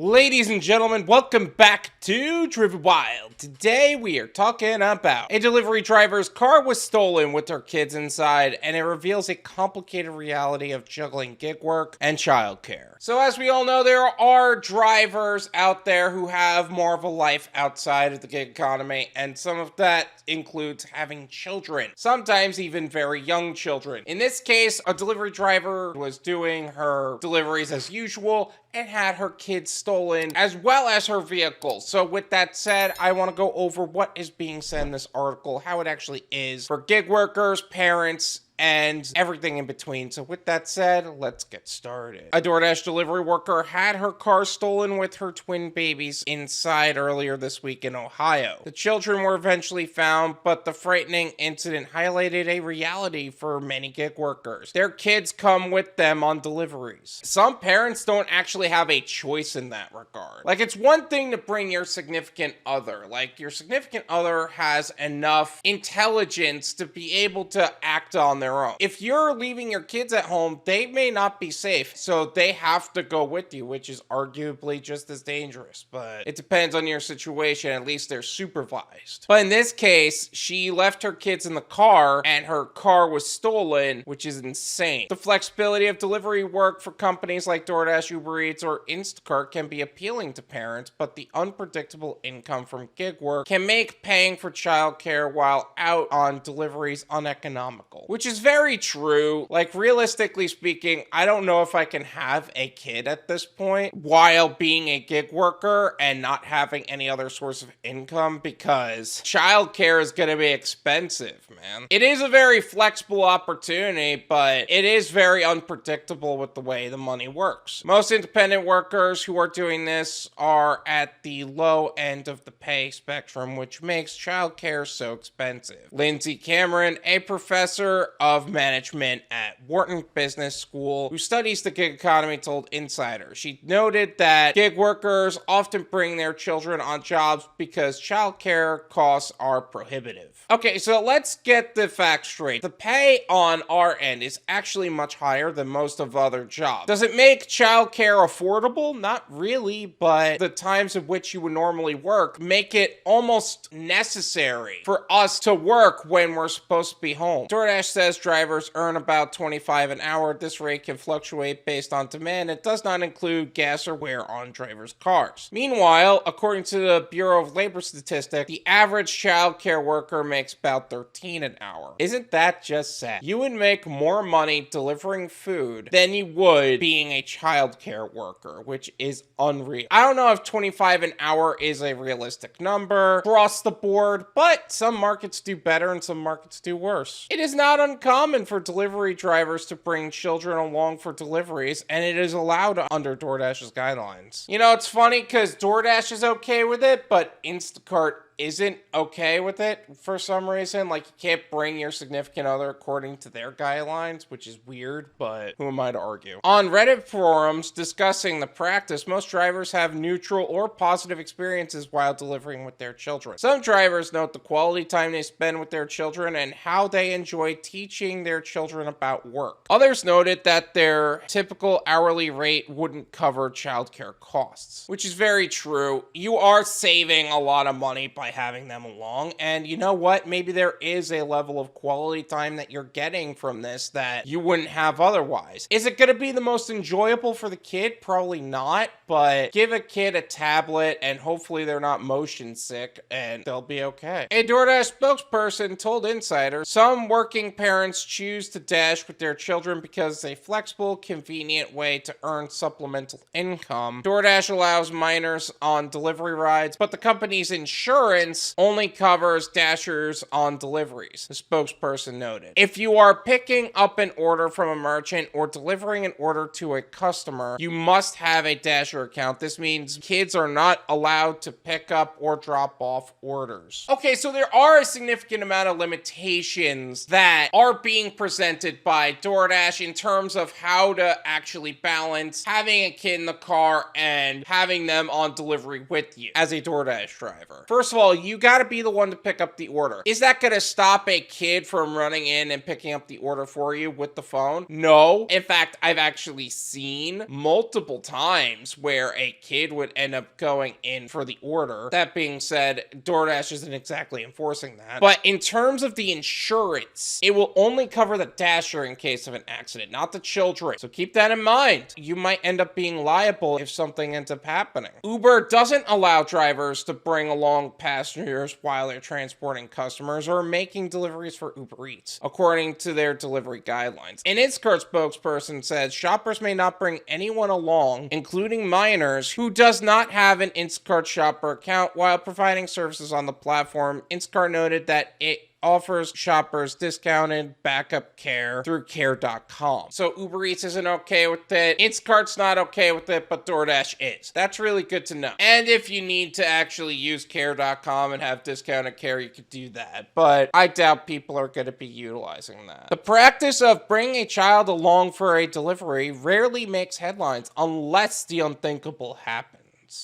Ladies and gentlemen, welcome back to Driven Wild. Today we are talking about a delivery driver's car was stolen with her kids inside, and it reveals a complicated reality of juggling gig work and childcare. So as we all know, there are drivers out there who have more of a life outside of the gig economy, and some of that includes having children, sometimes even very young children. In this case, a delivery driver was doing her deliveries as usual and had her kids stolen, as well as her vehicle. So with that said, I want to go over what is being said in this article, how it actually is for gig workers, parents, and everything in between. So with that said, let's get started. A Doordash delivery worker had her car stolen with her twin babies inside earlier this week in Ohio. The children were eventually found, but the frightening incident highlighted a reality for many gig workers. Their kids come with them on deliveries. Some parents don't actually have a choice in that regard. Like, it's one thing to bring your significant other. Like, your significant other has enough intelligence to be able to act on their own. If you're leaving your kids at home, they may not be safe, so they have to go with you, which is arguably just as dangerous, but it depends on your situation. At least they're supervised. But in this case, she left her kids in the car and her car was stolen, which is insane. The flexibility of delivery work for companies like DoorDash, Uber Eats, or Instacart can be appealing to parents, but the unpredictable income from gig work can make paying for childcare while out on deliveries uneconomical, which is very true. Like, realistically speaking, I don't know if I can have a kid at this point while being a gig worker and not having any other source of income, because childcare is going to be expensive, man. It is a very flexible opportunity, but it is very unpredictable with the way the money works. Most independent workers who are doing this are at the low end of the pay spectrum, which makes childcare so expensive. Lindsay Cameron, a professor of management at Wharton Business School who studies the gig economy, told Insider. She noted that gig workers often bring their children on jobs because childcare costs are prohibitive. Okay, so let's get the facts straight. The pay on our end is actually much higher than most of other jobs. Does it make childcare affordable? Not really, but the times of which you would normally work make it almost necessary for us to work when we're supposed to be home. DoorDash says drivers earn about $25 an hour. This rate can fluctuate based on demand. It does not include gas or wear on drivers' cars. Meanwhile, according to the Bureau of Labor Statistics, the average childcare worker makes about $13 an hour. Isn't that just sad? You would make more money delivering food than you would being a childcare worker, which is unreal. I don't know if $25 an hour is a realistic number across the board, but some markets do better and some markets do worse. It is not uncommon for delivery drivers to bring children along for deliveries, and it is allowed under DoorDash's guidelines. You know, it's funny because DoorDash is okay with it, but Instacart isn't okay with it for some reason. Like, you can't bring your significant other according to their guidelines, which is weird, but who am I to argue? On Reddit forums discussing the practice, most drivers have neutral or positive experiences while delivering with their children. Some drivers note the quality time they spend with their children and how they enjoy teaching their children about work. Others noted that their typical hourly rate wouldn't cover childcare costs, which is very true. You are saving a lot of money by having them along, and you know what? Maybe there is a level of quality time that you're getting from this that you wouldn't have otherwise. Is it going to be the most enjoyable for the kid? Probably not, but give a kid a tablet and hopefully they're not motion sick and they'll be okay. A DoorDash spokesperson told Insider, some working parents choose to dash with their children because it's a flexible, convenient way to earn supplemental income. DoorDash allows minors on delivery rides, but the company's insurance only covers dashers on deliveries, the spokesperson noted. If you are picking up an order from a merchant or delivering an order to a customer, you must have a dasher account. This means kids are not allowed to pick up or drop off orders. Okay, so there are a significant amount of limitations that are being presented by DoorDash in terms of how to actually balance having a kid in the car and having them on delivery with you as a DoorDash driver. First of all, all, you gotta be the one to pick up the order. Is that gonna stop a kid from running in and picking up the order for you with the phone? No. In fact, I've actually seen multiple times where a kid would end up going in for the order. That being said, DoorDash isn't exactly enforcing that. But in terms of the insurance, it will only cover the dasher in case of an accident, not the children. So keep that in mind. You might end up being liable if something ends up happening. Uber doesn't allow drivers to bring along passengers while they're transporting customers or making deliveries for Uber Eats, according to their delivery guidelines. An Instacart spokesperson says shoppers may not bring anyone along, including minors, who does not have an Instacart shopper account while providing services on the platform. Instacart noted that it offers shoppers discounted backup care through care.com. So Uber Eats isn't okay with it. Instacart's not okay with it, but DoorDash is. That's really good to know. And if you need to actually use care.com and have discounted care, you could do that. But I doubt people are going to be utilizing that. The practice of bringing a child along for a delivery rarely makes headlines unless the unthinkable happens.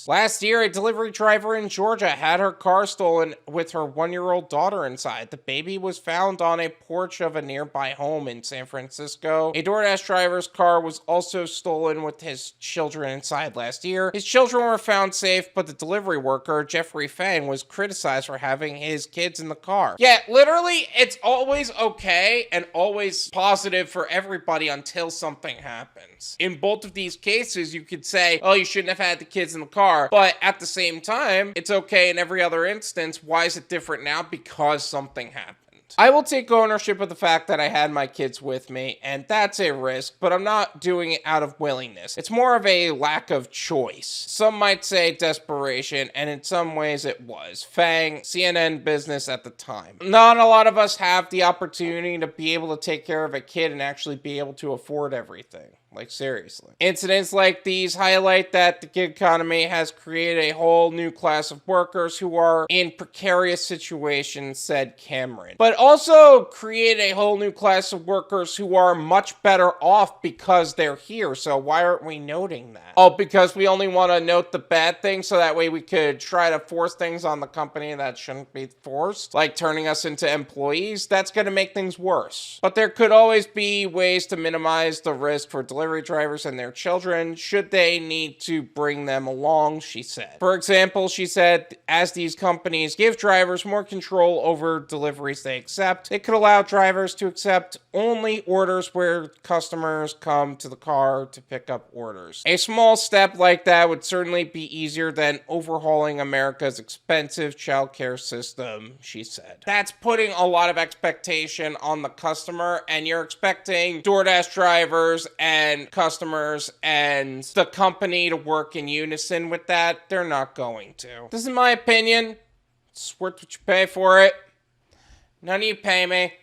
Last year, a delivery driver in Georgia had her car stolen with her 1-year-old daughter inside. The baby was found on a porch of a nearby home in San Francisco. A DoorDash driver's car was also stolen with his children inside last year. His children were found safe, but the delivery worker, Jeffrey Fang, was criticized for having his kids in the car. Yeah, literally, it's always okay and always positive for everybody until something happens. In both of these cases, you could say, oh, you shouldn't have had the kids in the car. But at the same time, it's okay in every other instance. Why is it different now? Because something happened. I will take ownership of the fact that I had my kids with me, and that's a risk, but I'm not doing it out of willingness. It's more of a lack of choice. Some might say desperation, and in some ways it was. Fang, CNN business at the time. Not a lot of us have the opportunity to be able to take care of a kid and actually be able to afford everything. Like, seriously. Incidents like these highlight that the gig economy has created a whole new class of workers who are in precarious situations, said Cameron. But also create a whole new class of workers who are much better off because they're here. So why aren't we noting that? Oh, because we only want to note the bad things so that way we could try to force things on the company that shouldn't be forced, like turning us into employees. That's going to make things worse. But there could always be ways to minimize the risk for delivery drivers and their children should they need to bring them along, she said. For example, she said, as these companies give drivers more control over deliveries they accept, it could allow drivers to accept only orders where customers come to the car to pick up orders. A small step like that would certainly be easier than overhauling America's expensive childcare system, she said. That's putting a lot of expectation on the customer, and you're expecting DoorDash drivers and customers and the company to work in unison with that. They're not going to. This is my opinion. It's worth what you pay for it. None of you pay me.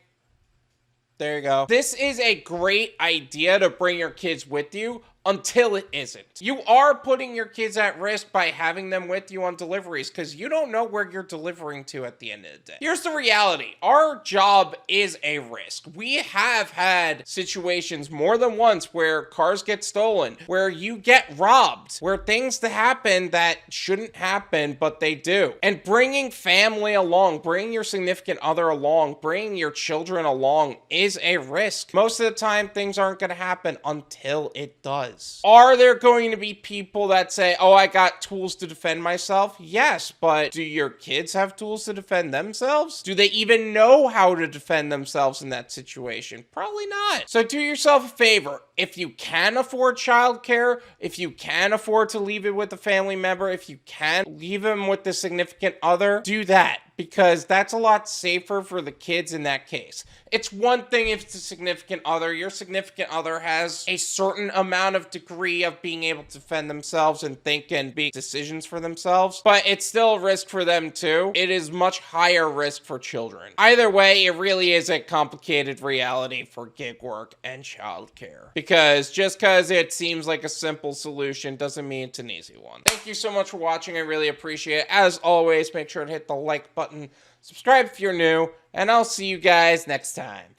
There you go. This is a great idea to bring your kids with you until it isn't. You are putting your kids at risk by having them with you on deliveries because you don't know where you're delivering to at the end of the day. Here's the reality. Our job is a risk. We have had situations more than once where cars get stolen, where you get robbed, where things happen that shouldn't happen, but they do. And bringing family along, bringing your significant other along, bringing your children along is a risk. Most of the time, things aren't going to happen until it does. Are there going to be people that say, oh, I got tools to defend myself? Yes, but do your kids have tools to defend themselves? Do they even know how to defend themselves in that situation? Probably not. So do yourself a favor. If you can afford childcare, if you can afford to leave it with a family member, if you can leave them with the significant other, do that. Because that's a lot safer for the kids in that case. It's one thing if it's a significant other. Your significant other has a certain amount of degree of being able to defend themselves and think and make decisions for themselves. But it's still a risk for them too. It is much higher risk for children. Either way, it really is a complicated reality for gig work and childcare. Because just because it seems like a simple solution doesn't mean it's an easy one. Thank you so much for watching. I really appreciate it. As always, make sure to hit the like button, subscribe if you're new, and I'll see you guys next time.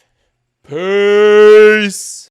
Peace!